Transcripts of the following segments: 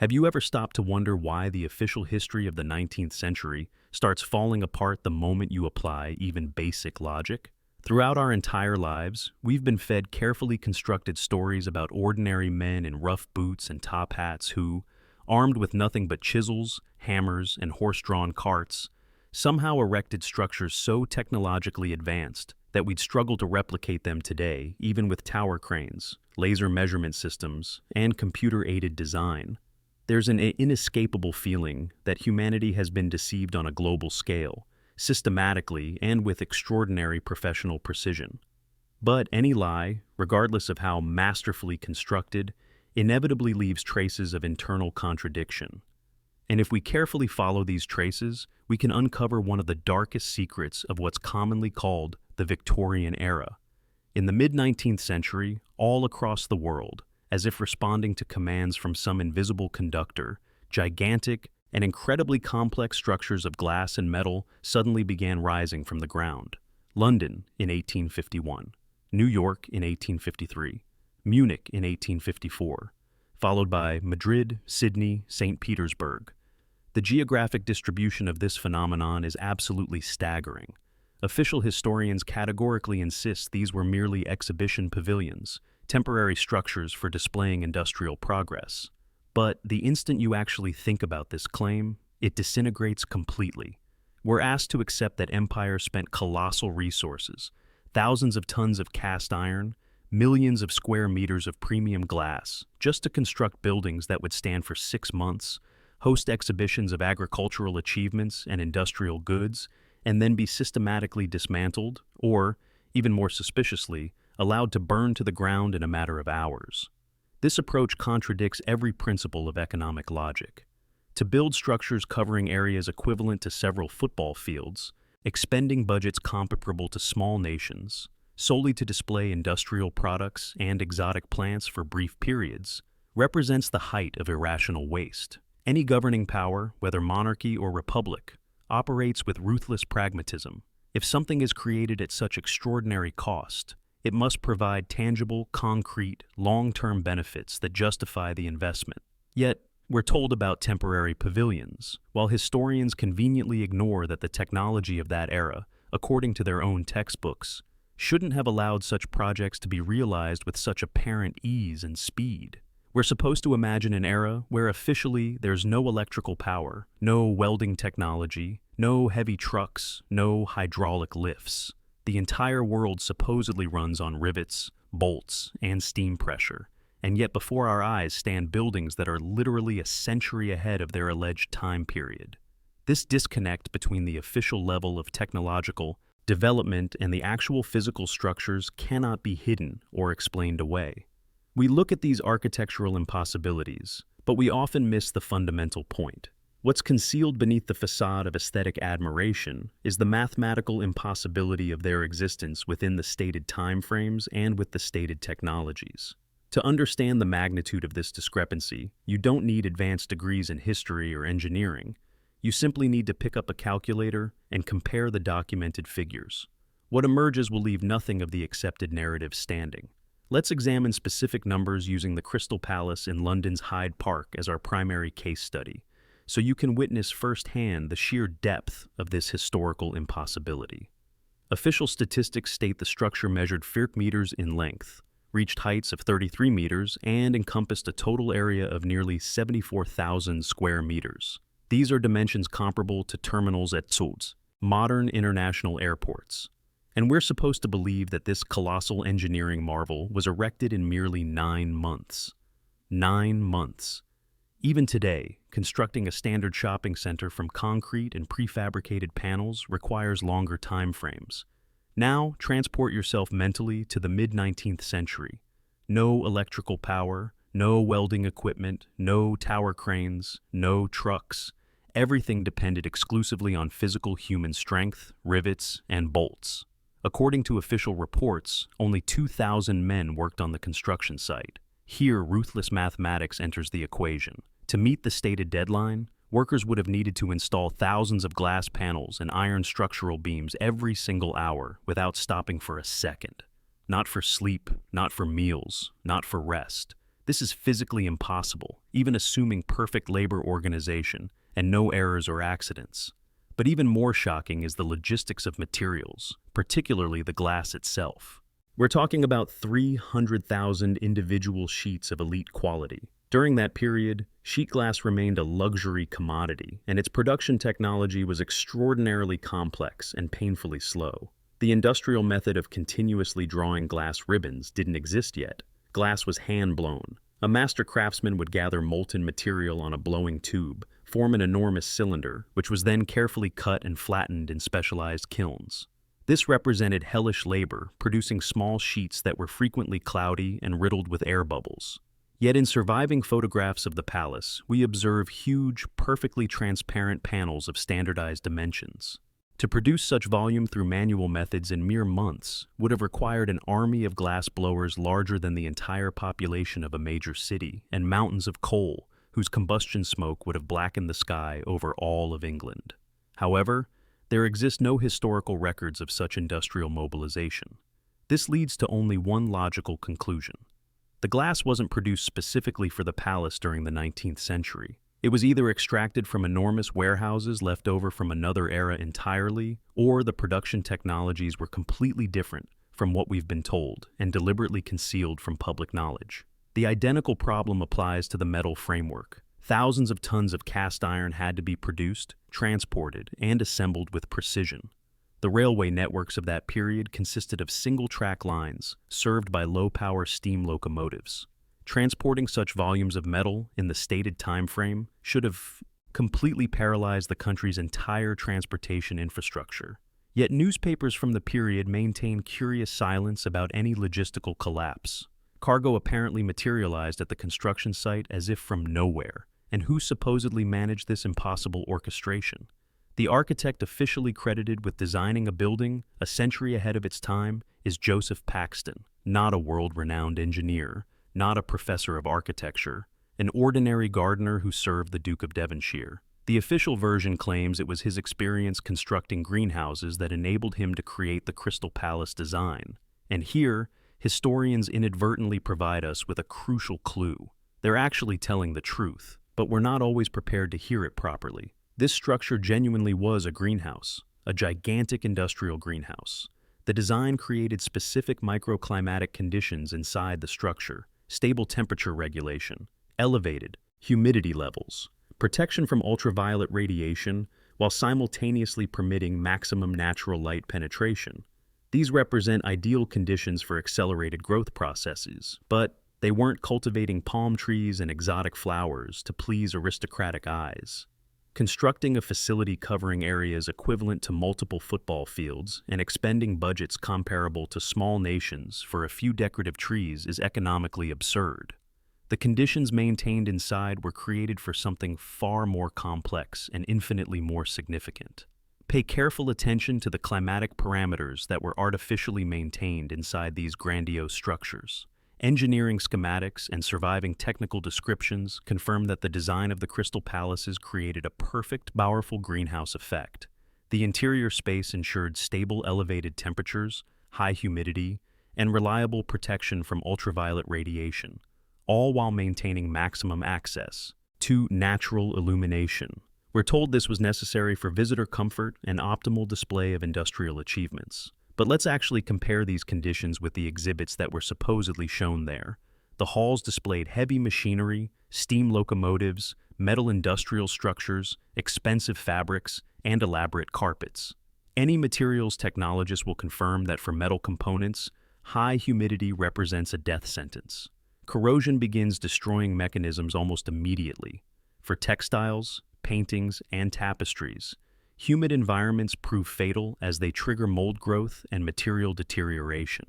Have you ever stopped to wonder why the official history of the 19th century starts falling apart the moment you apply even basic logic? Throughout our entire lives, we've been fed carefully constructed stories about ordinary men in rough boots and top hats who, armed with nothing but chisels, hammers, and horse-drawn carts, somehow erected structures so technologically advanced that we'd struggle to replicate them today, even with tower cranes, laser measurement systems, and computer-aided design. There's an inescapable feeling that humanity has been deceived on a global scale, systematically and with extraordinary professional precision. But any lie, regardless of how masterfully constructed, inevitably leaves traces of internal contradiction. And if we carefully follow these traces, we can uncover one of the darkest secrets of what's commonly called the Victorian era. In the mid-19th century, all across the world, as if responding to commands from some invisible conductor, gigantic and incredibly complex structures of glass and metal suddenly began rising from the ground. London in 1851, New York in 1853, Munich in 1854, followed by Madrid, Sydney, St. Petersburg. The geographic distribution of this phenomenon is absolutely staggering. Official historians categorically insist these were merely exhibition pavilions, temporary structures for displaying industrial progress. But the instant you actually think about this claim, it disintegrates completely. We're asked to accept that empires spent colossal resources, thousands of tons of cast iron, millions of square meters of premium glass, just to construct buildings that would stand for 6 months, host exhibitions of agricultural achievements and industrial goods, and then be systematically dismantled, or, even more suspiciously, allowed to burn to the ground in a matter of hours. This approach contradicts every principle of economic logic. To build structures covering areas equivalent to several football fields, expending budgets comparable to small nations, solely to display industrial products and exotic plants for brief periods, represents the height of irrational waste. Any governing power, whether monarchy or republic, operates with ruthless pragmatism. If something is created at such extraordinary cost, it must provide tangible, concrete, long-term benefits that justify the investment. Yet, we're told about temporary pavilions, while historians conveniently ignore that the technology of that era, according to their own textbooks, shouldn't have allowed such projects to be realized with such apparent ease and speed. We're supposed to imagine an era where officially there's no electrical power, no welding technology, no heavy trucks, no hydraulic lifts. The entire world supposedly runs on rivets, bolts, and steam pressure, and yet before our eyes stand buildings that are literally a century ahead of their alleged time period. This disconnect between the official level of technological development and the actual physical structures cannot be hidden or explained away. We look at these architectural impossibilities, but we often miss the fundamental point. What's concealed beneath the facade of aesthetic admiration is the mathematical impossibility of their existence within the stated timeframes and with the stated technologies. To understand the magnitude of this discrepancy, you don't need advanced degrees in history or engineering. You simply need to pick up a calculator and compare the documented figures. What emerges will leave nothing of the accepted narrative standing. Let's examine specific numbers using the Crystal Palace in London's Hyde Park as our primary case study, so you can witness firsthand the sheer depth of this historical impossibility. Official statistics state the structure measured 40 meters in length, reached heights of 33 meters, and encompassed a total area of nearly 74,000 square meters. These are dimensions comparable to terminals at Zut, modern international airports. And we're supposed to believe that this colossal engineering marvel was erected in merely 9 months. 9 months. Even today, constructing a standard shopping center from concrete and prefabricated panels requires longer time frames. Now, transport yourself mentally to the mid-19th century. No electrical power, no welding equipment, no tower cranes, no trucks. Everything depended exclusively on physical human strength, rivets, and bolts. According to official reports, only 2,000 men worked on the construction site. Here, ruthless mathematics enters the equation. To meet the stated deadline, workers would have needed to install thousands of glass panels and iron structural beams every single hour without stopping for a second. Not for sleep, not for meals, not for rest. This is physically impossible, even assuming perfect labor organization and no errors or accidents. But even more shocking is the logistics of materials, particularly the glass itself. We're talking about 300,000 individual sheets of elite quality. During that period, sheet glass remained a luxury commodity, and its production technology was extraordinarily complex and painfully slow. The industrial method of continuously drawing glass ribbons didn't exist yet. Glass was hand-blown. A master craftsman would gather molten material on a blowing tube, form an enormous cylinder, which was then carefully cut and flattened in specialized kilns. This represented hellish labor, producing small sheets that were frequently cloudy and riddled with air bubbles. Yet in surviving photographs of the palace, we observe huge, perfectly transparent panels of standardized dimensions. To produce such volume through manual methods in mere months would have required an army of glass blowers larger than the entire population of a major city, and mountains of coal whose combustion smoke would have blackened the sky over all of England. However, there exist no historical records of such industrial mobilization. This leads to only one logical conclusion. The glass wasn't produced specifically for the palace during the 19th century. It was either extracted from enormous warehouses left over from another era entirely, or the production technologies were completely different from what we've been told and deliberately concealed from public knowledge. The identical problem applies to the metal framework. Thousands of tons of cast iron had to be produced, transported, and assembled with precision. The railway networks of that period consisted of single-track lines served by low-power steam locomotives. Transporting such volumes of metal in the stated time frame should have completely paralyzed the country's entire transportation infrastructure. Yet newspapers from the period maintain curious silence about any logistical collapse. Cargo apparently materialized at the construction site as if from nowhere. And who supposedly managed this impossible orchestration? The architect officially credited with designing a building a century ahead of its time is Joseph Paxton, not a world-renowned engineer, not a professor of architecture, an ordinary gardener who served the Duke of Devonshire. The official version claims it was his experience constructing greenhouses that enabled him to create the Crystal Palace design. And here, historians inadvertently provide us with a crucial clue. They're actually telling the truth, but we're not always prepared to hear it properly. This structure genuinely was a greenhouse, a gigantic industrial greenhouse. The design created specific microclimatic conditions inside the structure: stable temperature regulation, elevated humidity levels, protection from ultraviolet radiation, while simultaneously permitting maximum natural light penetration. These represent ideal conditions for accelerated growth processes, but they weren't cultivating palm trees and exotic flowers to please aristocratic eyes. Constructing a facility covering areas equivalent to multiple football fields and expending budgets comparable to small nations for a few decorative trees is economically absurd. The conditions maintained inside were created for something far more complex and infinitely more significant. Pay careful attention to the climatic parameters that were artificially maintained inside these grandiose structures. Engineering schematics and surviving technical descriptions confirm that the design of the Crystal Palaces created a perfect, powerful greenhouse effect. The interior space ensured stable elevated temperatures, high humidity, and reliable protection from ultraviolet radiation, all while maintaining maximum access to natural illumination. We're told this was necessary for visitor comfort and optimal display of industrial achievements. But let's actually compare these conditions with the exhibits that were supposedly shown there. The halls displayed heavy machinery, steam locomotives, metal industrial structures, expensive fabrics, and elaborate carpets. Any materials technologist will confirm that for metal components, high humidity represents a death sentence. Corrosion begins destroying mechanisms almost immediately. For textiles, paintings, and tapestries, humid environments prove fatal as they trigger mold growth and material deterioration.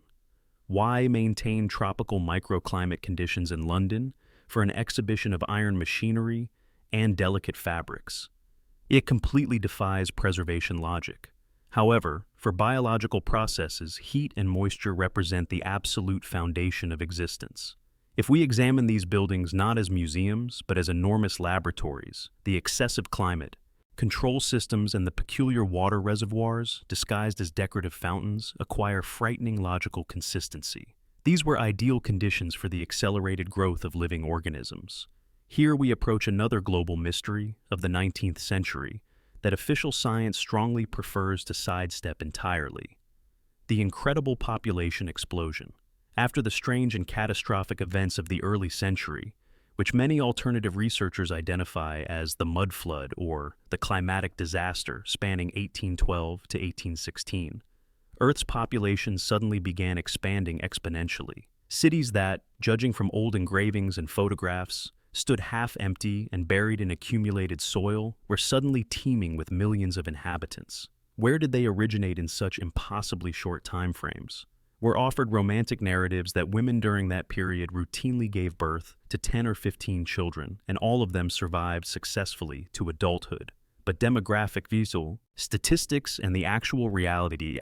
Why maintain tropical microclimate conditions in London for an exhibition of iron machinery and delicate fabrics? It completely defies preservation logic. However, for biological processes, heat and moisture represent the absolute foundation of existence. If we examine these buildings not as museums, but as enormous laboratories, the excessive climate, control systems, and the peculiar water reservoirs, disguised as decorative fountains, acquire frightening logical consistency. These were ideal conditions for the accelerated growth of living organisms. Here we approach another global mystery of the 19th century that official science strongly prefers to sidestep entirely: the incredible population explosion. After the strange and catastrophic events of the early century, which many alternative researchers identify as the mud flood or the climatic disaster spanning 1812 to 1816, Earth's population suddenly began expanding exponentially. Cities that, judging from old engravings and photographs, stood half empty and buried in accumulated soil, were suddenly teeming with millions of inhabitants. Where did they originate in such impossibly short time frames? We're offered romantic narratives that women during that period routinely gave birth to 10 or 15 children, and all of them survived successfully to adulthood. But demographic visual, statistics, and the actual realities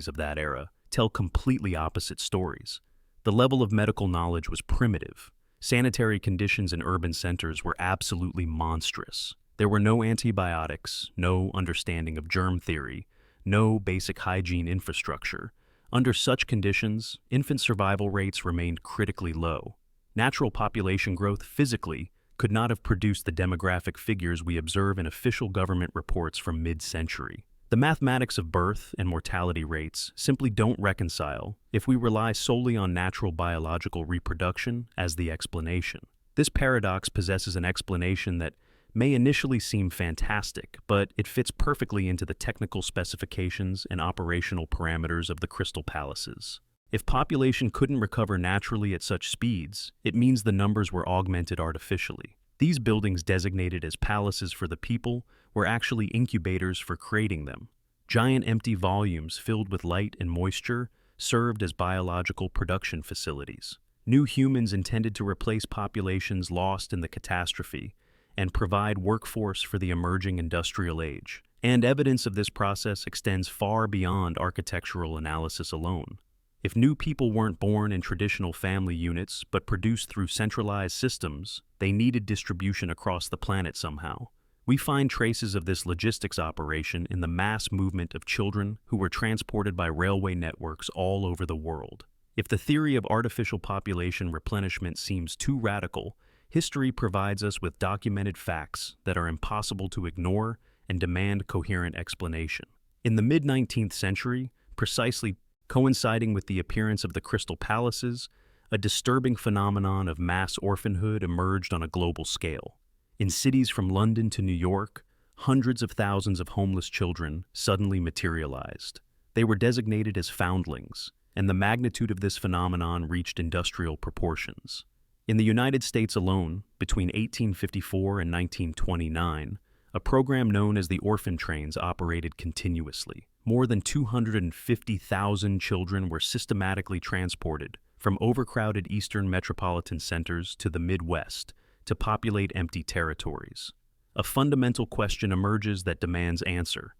of that era tell completely opposite stories. The level of medical knowledge was primitive. Sanitary conditions in urban centers were absolutely monstrous. There were no antibiotics, no understanding of germ theory, no basic hygiene infrastructure. Under such conditions, infant survival rates remained critically low. Natural population growth physically could not have produced the demographic figures we observe in official government reports from mid-century. The mathematics of birth and mortality rates simply don't reconcile if we rely solely on natural biological reproduction as the explanation. This paradox possesses an explanation that may initially seem fantastic, but it fits perfectly into the technical specifications and operational parameters of the Crystal Palaces. If population couldn't recover naturally at such speeds, it means the numbers were augmented artificially. These buildings, designated as palaces for the people, were actually incubators for creating them. Giant empty volumes filled with light and moisture served as biological production facilities. New humans intended to replace populations lost in the catastrophe and provide workforce for the emerging industrial age. And evidence of this process extends far beyond architectural analysis alone. If new people weren't born in traditional family units but produced through centralized systems, they needed distribution across the planet somehow. We find traces of this logistics operation in the mass movement of children who were transported by railway networks all over the world. If the theory of artificial population replenishment seems too radical, history provides us with documented facts that are impossible to ignore and demand coherent explanation. In the mid-19th century, precisely coinciding with the appearance of the Crystal Palaces, a disturbing phenomenon of mass orphanhood emerged on a global scale. In cities from London to New York, hundreds of thousands of homeless children suddenly materialized. They were designated as foundlings, and the magnitude of this phenomenon reached industrial proportions. In the United States alone, between 1854 and 1929, a program known as the Orphan trains operated continuously. More than 250,000 children were systematically transported from overcrowded eastern metropolitan centers to the Midwest to populate empty territories. A fundamental question emerges that demands answer.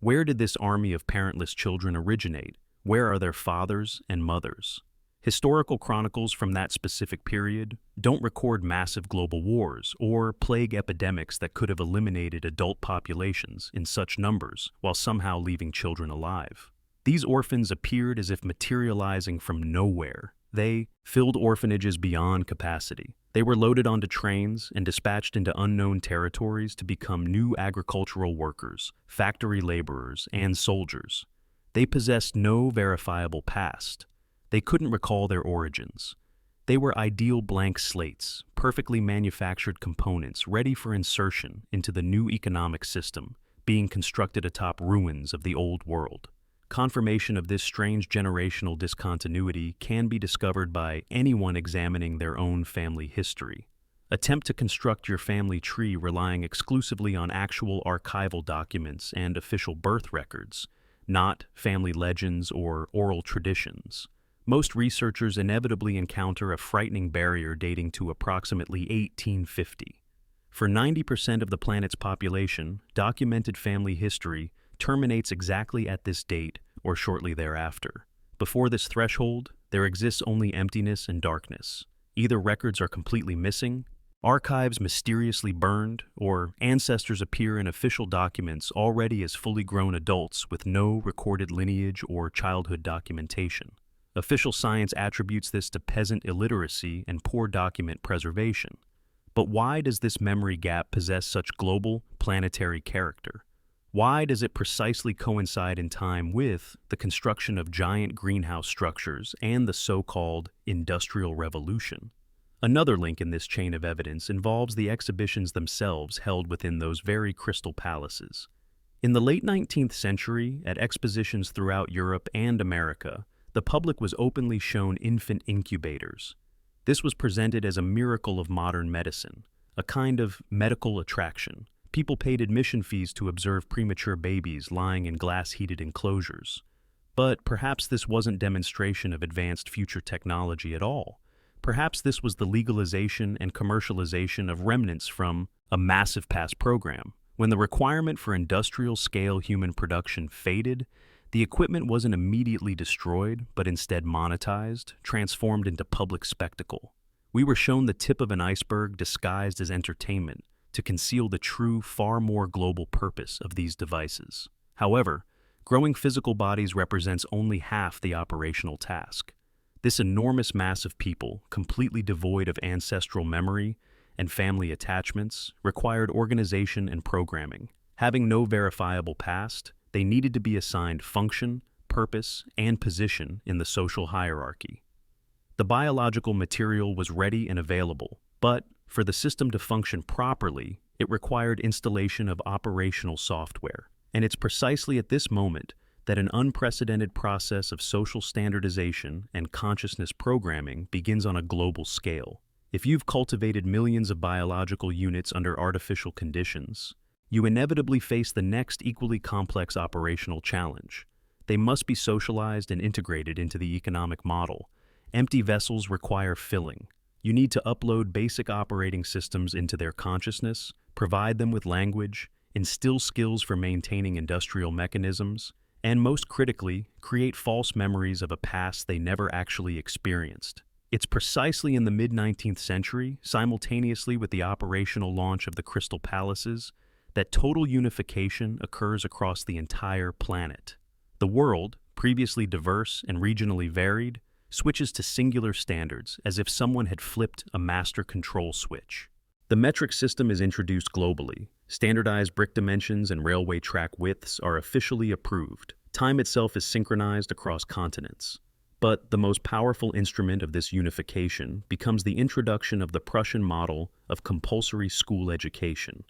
Where did this army of parentless children originate? Where are their fathers and mothers? Historical chronicles from that specific period don't record massive global wars or plague epidemics that could have eliminated adult populations in such numbers while somehow leaving children alive. These orphans appeared as if materializing from nowhere. They filled orphanages beyond capacity. They were loaded onto trains and dispatched into unknown territories to become new agricultural workers, factory laborers, and soldiers. They possessed no verifiable past. They couldn't recall their origins. They were ideal blank slates, perfectly manufactured components ready for insertion into the new economic system, being constructed atop ruins of the old world. Confirmation of this strange generational discontinuity can be discovered by anyone examining their own family history. Attempt to construct your family tree relying exclusively on actual archival documents and official birth records, not family legends or oral traditions. Most researchers inevitably encounter a frightening barrier dating to approximately 1850. For 90% of the planet's population, documented family history terminates exactly at this date or shortly thereafter. Before this threshold, there exists only emptiness and darkness. Either records are completely missing, archives mysteriously burned, or ancestors appear in official documents already as fully grown adults with no recorded lineage or childhood documentation. Official science attributes this to peasant illiteracy and poor document preservation. But why does this memory gap possess such global, planetary character? Why does it precisely coincide in time with the construction of giant greenhouse structures and the so-called Industrial Revolution? Another link in this chain of evidence involves the exhibitions themselves held within those very crystal palaces. In the late 19th century, at expositions throughout Europe and America, the public was openly shown infant incubators. This was presented as a miracle of modern medicine, a kind of medical attraction. People paid admission fees to observe premature babies lying in glass-heated enclosures. But perhaps this wasn't demonstration of advanced future technology at all. Perhaps this was the legalization and commercialization of remnants from a massive past program. When the requirement for industrial-scale human production faded, the equipment wasn't immediately destroyed, but instead monetized, transformed into public spectacle. We were shown the tip of an iceberg disguised as entertainment, to conceal the true, far more global purpose of these devices. However, growing physical bodies represents only half the operational task. This enormous mass of people, completely devoid of ancestral memory and family attachments, required organization and programming. Having no verifiable past, they needed to be assigned function, purpose, and position in the social hierarchy. The biological material was ready and available, but for the system to function properly, it required installation of operational software. And it's precisely at this moment that an unprecedented process of social standardization and consciousness programming begins on a global scale. If you've cultivated millions of biological units under artificial conditions, you inevitably face the next equally complex operational challenge. They must be socialized and integrated into the economic model. Empty vessels require filling. You need to upload basic operating systems into their consciousness, provide them with language, instill skills for maintaining industrial mechanisms, and most critically, create false memories of a past they never actually experienced. It's precisely in the mid-19th century, simultaneously with the operational launch of the Crystal Palaces, that total unification occurs across the entire planet. The world, previously diverse and regionally varied, switches to singular standards as if someone had flipped a master control switch. The metric system is introduced globally. Standardized brick dimensions and railway track widths are officially approved. Time itself is synchronized across continents. But the most powerful instrument of this unification becomes the introduction of the Prussian model of compulsory school education.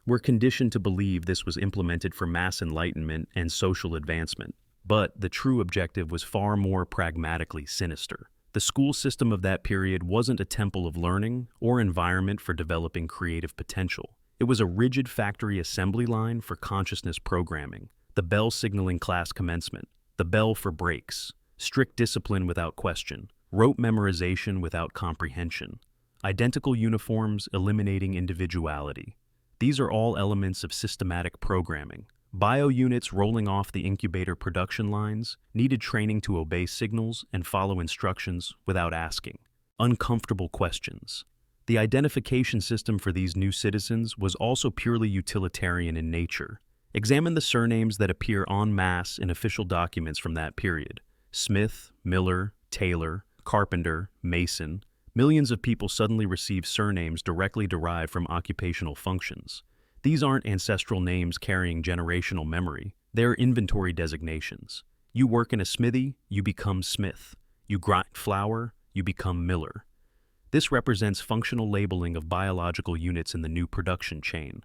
We're conditioned to believe this was implemented for mass enlightenment and social advancement. But the true objective was far more pragmatically sinister. The school system of that period wasn't a temple of learning or environment for developing creative potential. It was a rigid factory assembly line for consciousness programming, the bell signaling class commencement, the bell for breaks, strict discipline without question, rote memorization without comprehension, identical uniforms eliminating individuality. These are all elements of systematic programming. Bio units rolling off the incubator production lines needed training to obey signals and follow instructions without asking uncomfortable questions. The identification system for these new citizens was also purely utilitarian in nature. Examine the surnames that appear en masse in official documents from that period. Smith, Miller, Taylor, Carpenter, Mason. Millions of people suddenly receive surnames directly derived from occupational functions. These aren't ancestral names carrying generational memory. They're inventory designations. You work in a smithy, you become Smith. You grind flour, you become Miller. This represents functional labeling of biological units in the new production chain.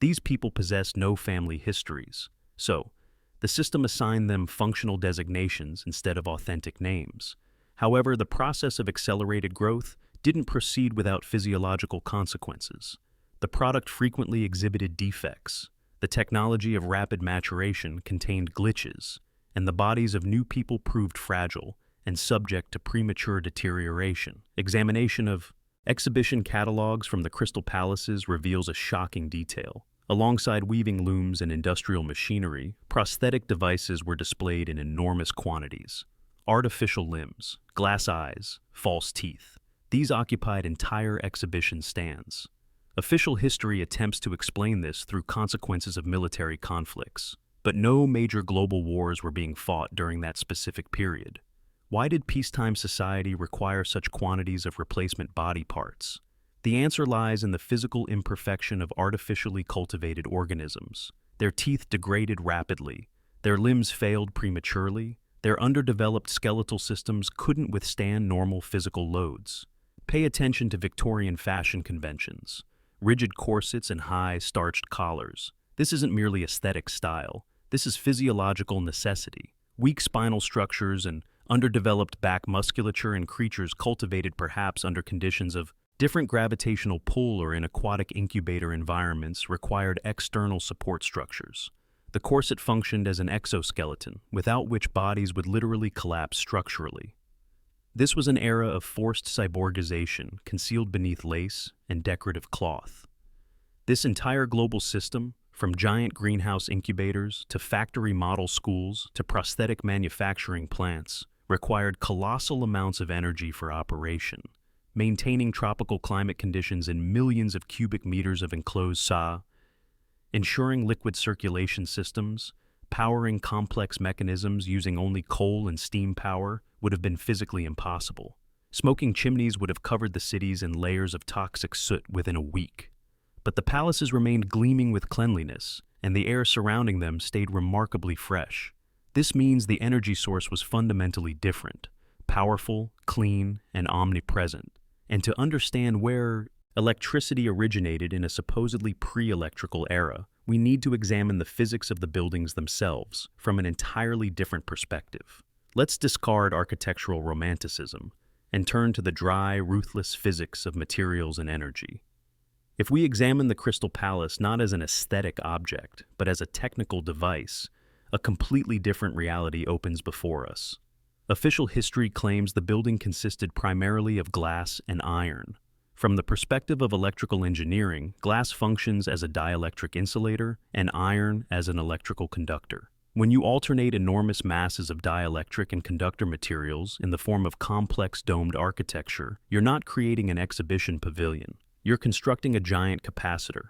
These people possess no family histories. So, the system assigned them functional designations instead of authentic names. However, the process of accelerated growth didn't proceed without physiological consequences. The product frequently exhibited defects. The technology of rapid maturation contained glitches, and the bodies of new people proved fragile and subject to premature deterioration. Examination of exhibition catalogs from the Crystal Palaces reveals a shocking detail. Alongside weaving looms and industrial machinery, prosthetic devices were displayed in enormous quantities. Artificial limbs, glass eyes, false teeth. These occupied entire exhibition stands. Official history attempts to explain this through consequences of military conflicts, but no major global wars were being fought during that specific period. Why did peacetime society require such quantities of replacement body parts? The answer lies in the physical imperfection of artificially cultivated organisms. Their teeth degraded rapidly, their limbs failed prematurely, their underdeveloped skeletal systems couldn't withstand normal physical loads. Pay attention to Victorian fashion conventions. Rigid corsets and high, starched collars. This isn't merely aesthetic style. This is physiological necessity. Weak spinal structures and underdeveloped back musculature in creatures cultivated perhaps under conditions of different gravitational pull or in aquatic incubator environments required external support structures. The corset functioned as an exoskeleton, without which bodies would literally collapse structurally. This was an era of forced cyborgization concealed beneath lace and decorative cloth. This entire global system, from giant greenhouse incubators to factory model schools to prosthetic manufacturing plants, required colossal amounts of energy for operation, maintaining tropical climate conditions in millions of cubic meters of enclosed ensuring liquid circulation systems, powering complex mechanisms using only coal and steam power would have been physically impossible. Smoking chimneys would have covered the cities in layers of toxic soot within a week. But the palaces remained gleaming with cleanliness, and the air surrounding them stayed remarkably fresh. This means the energy source was fundamentally different, powerful, clean, and omnipresent. And to understand where electricity originated in a supposedly pre-electrical era, we need to examine the physics of the buildings themselves from an entirely different perspective. Let's discard architectural romanticism and turn to the dry, ruthless physics of materials and energy. If we examine the Crystal Palace not as an aesthetic object, but as a technical device, a completely different reality opens before us. Official history claims the building consisted primarily of glass and iron. From the perspective of electrical engineering, glass functions as a dielectric insulator and iron as an electrical conductor. When you alternate enormous masses of dielectric and conductor materials in the form of complex domed architecture, you're not creating an exhibition pavilion. You're constructing a giant capacitor.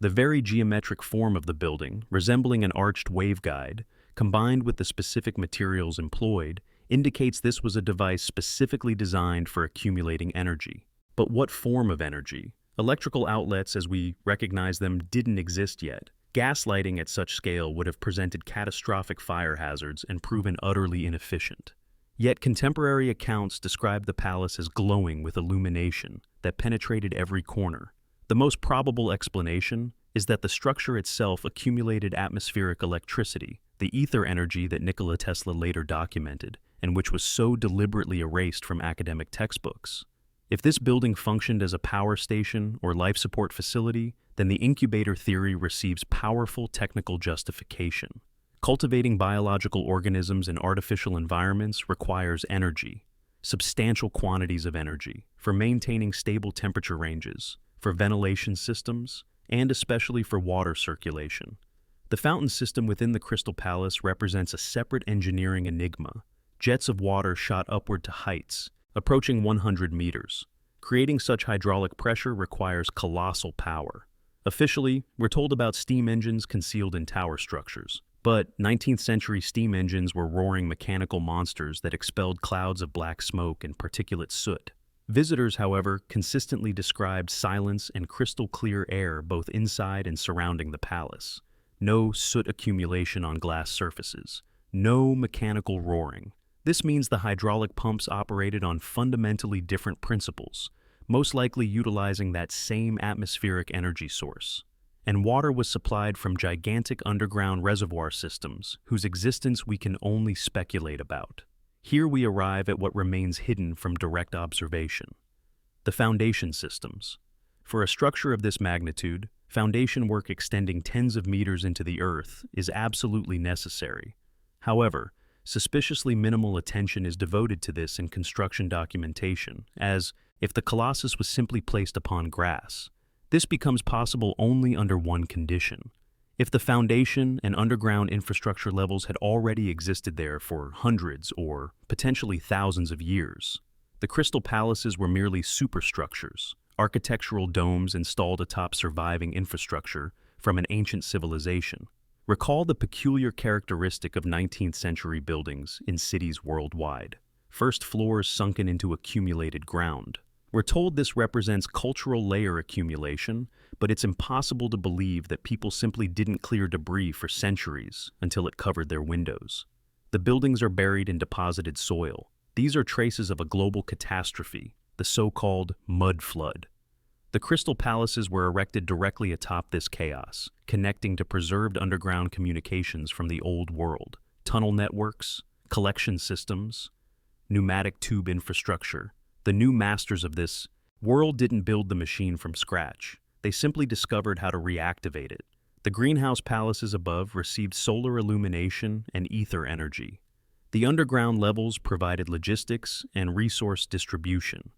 The very geometric form of the building, resembling an arched waveguide, combined with the specific materials employed, indicates this was a device specifically designed for accumulating energy. But what form of energy? Electrical outlets, as we recognize them, didn't exist yet. Gaslighting at such scale would have presented catastrophic fire hazards and proven utterly inefficient. Yet contemporary accounts describe the palace as glowing with illumination that penetrated every corner. The most probable explanation is that the structure itself accumulated atmospheric electricity, the ether energy that Nikola Tesla later documented, and which was so deliberately erased from academic textbooks. If this building functioned as a power station or life support facility, then the incubator theory receives powerful technical justification. Cultivating biological organisms in artificial environments requires energy, substantial quantities of energy, for maintaining stable temperature ranges, for ventilation systems, and especially for water circulation. The fountain system within the Crystal Palace represents a separate engineering enigma. Jets of water shot upward to heights, approaching 100 meters. Creating such hydraulic pressure requires colossal power. Officially, we're told about steam engines concealed in tower structures. But 19th century steam engines were roaring mechanical monsters that expelled clouds of black smoke and particulate soot. Visitors, however, consistently described silence and crystal clear air both inside and surrounding the palace. No soot accumulation on glass surfaces. No mechanical roaring. This means the hydraulic pumps operated on fundamentally different principles, most likely utilizing that same atmospheric energy source. And water was supplied from gigantic underground reservoir systems whose existence we can only speculate about. Here we arrive at what remains hidden from direct observation: the foundation systems. For a structure of this magnitude, foundation work extending tens of meters into the earth is absolutely necessary. However, suspiciously minimal attention is devoted to this in construction documentation, as if the colossus was simply placed upon grass. This becomes possible only under one condition: if the foundation and underground infrastructure levels had already existed there for hundreds or potentially thousands of years. The Crystal Palaces were merely superstructures, architectural domes installed atop surviving infrastructure from an ancient civilization. Recall the peculiar characteristic of 19th century buildings in cities worldwide: first floors sunken into accumulated ground, We're told this represents cultural layer accumulation, but it's impossible to believe that people simply didn't clear debris for centuries until it covered their windows. The buildings are buried in deposited soil. These are traces of a global catastrophe, the so-called mud flood. The crystal palaces were erected directly atop this chaos, connecting to preserved underground communications from the old world, tunnel networks, collection systems, pneumatic tube infrastructure. The new masters of this world didn't build the machine from scratch. They simply discovered how to reactivate it. The greenhouse palaces above received solar illumination and ether energy. The underground levels provided logistics and resource distribution.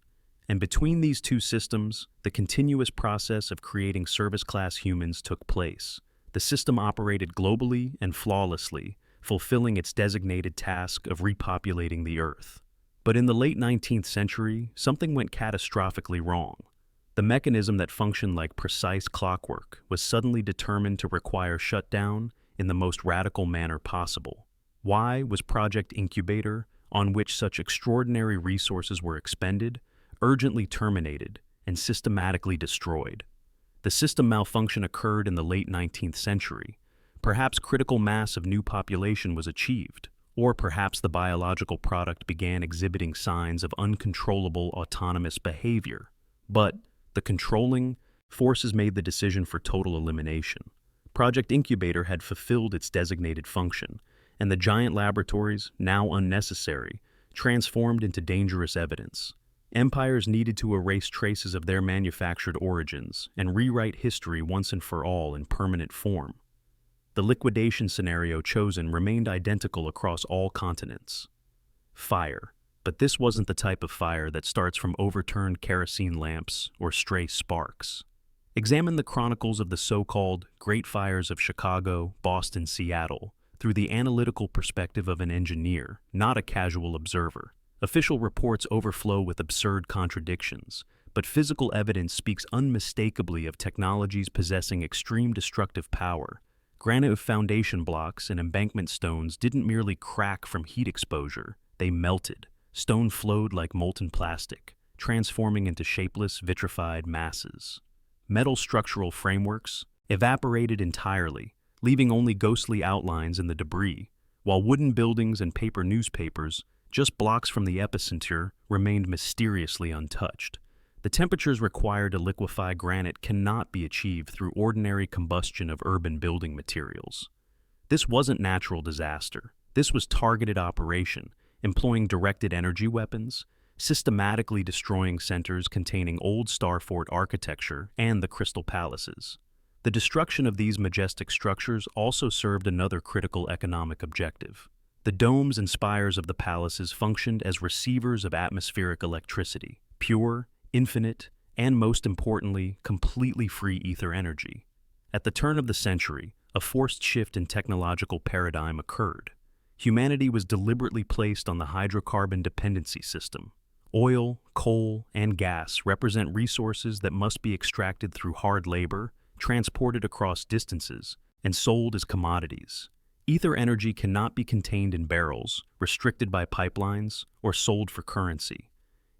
And between these two systems, the continuous process of creating service-class humans took place. The system operated globally and flawlessly, fulfilling its designated task of repopulating the Earth. But in the late 19th century, something went catastrophically wrong. The mechanism that functioned like precise clockwork was suddenly determined to require shutdown in the most radical manner possible. Why was Project Incubator, on which such extraordinary resources were expended, urgently terminated and systematically destroyed? The system malfunction occurred in the late 19th century. Perhaps critical mass of new population was achieved, or perhaps the biological product began exhibiting signs of uncontrollable autonomous behavior. But the controlling forces made the decision for total elimination. Project Incubator had fulfilled its designated function, and the giant laboratories, now unnecessary, transformed into dangerous evidence. Empires needed to erase traces of their manufactured origins and rewrite history once and for all in permanent form. The liquidation scenario chosen remained identical across all continents. Fire. But this wasn't the type of fire that starts from overturned kerosene lamps or stray sparks. Examine the chronicles of the so-called Great Fires of Chicago, Boston, Seattle, through the analytical perspective of an engineer, not a casual observer. Official reports overflow with absurd contradictions, but physical evidence speaks unmistakably of technologies possessing extreme destructive power. Granite foundation blocks and embankment stones didn't merely crack from heat exposure, they melted. Stone flowed like molten plastic, transforming into shapeless, vitrified masses. Metal structural frameworks evaporated entirely, leaving only ghostly outlines in the debris, while wooden buildings and paper newspapers, just blocks from the epicenter, remained mysteriously untouched. The temperatures required to liquefy granite cannot be achieved through ordinary combustion of urban building materials. This wasn't natural disaster. This was targeted operation, employing directed energy weapons, systematically destroying centers containing old Star Fort architecture and the Crystal Palaces. The destruction of these majestic structures also served another critical economic objective. The domes and spires of the palaces functioned as receivers of atmospheric electricity, pure, infinite, and most importantly, completely free ether energy. At the turn of the century, a forced shift in technological paradigm occurred. Humanity was deliberately placed on the hydrocarbon dependency system. Oil, coal, and gas represent resources that must be extracted through hard labor, transported across distances, and sold as commodities. Ether energy cannot be contained in barrels, restricted by pipelines, or sold for currency.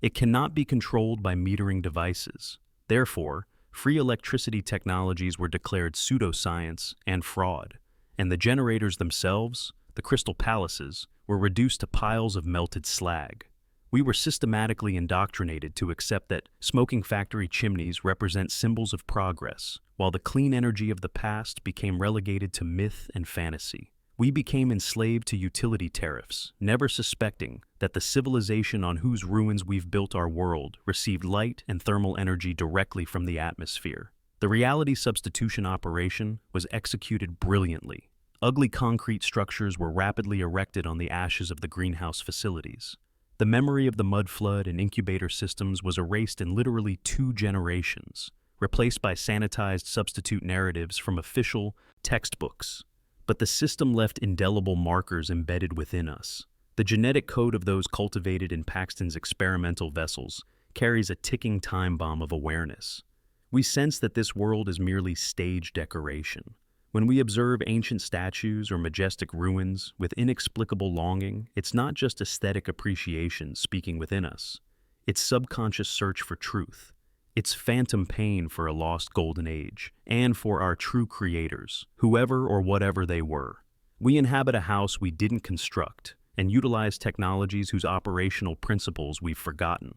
It cannot be controlled by metering devices. Therefore, free electricity technologies were declared pseudoscience and fraud, and the generators themselves, the Crystal Palaces, were reduced to piles of melted slag. We were systematically indoctrinated to accept that smoking factory chimneys represent symbols of progress, while the clean energy of the past became relegated to myth and fantasy. We became enslaved to utility tariffs, never suspecting that the civilization on whose ruins we've built our world received light and thermal energy directly from the atmosphere. The reality substitution operation was executed brilliantly. Ugly concrete structures were rapidly erected on the ashes of the greenhouse facilities. The memory of the mud flood and incubator systems was erased in literally 2 generations, replaced by sanitized substitute narratives from official textbooks. But the system left indelible markers embedded within us. The genetic code of those cultivated in Paxton's experimental vessels carries a ticking time bomb of awareness. We sense that this world is merely stage decoration. When we observe ancient statues or majestic ruins with inexplicable longing, it's not just aesthetic appreciation speaking within us. its subconscious search for truth, its phantom pain for a lost golden age, and for our true creators, whoever or whatever they were. We inhabit a house we didn't construct and utilize technologies whose operational principles we've forgotten.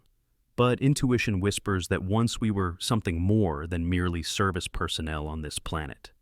But intuition whispers that once we were something more than merely service personnel on this planet.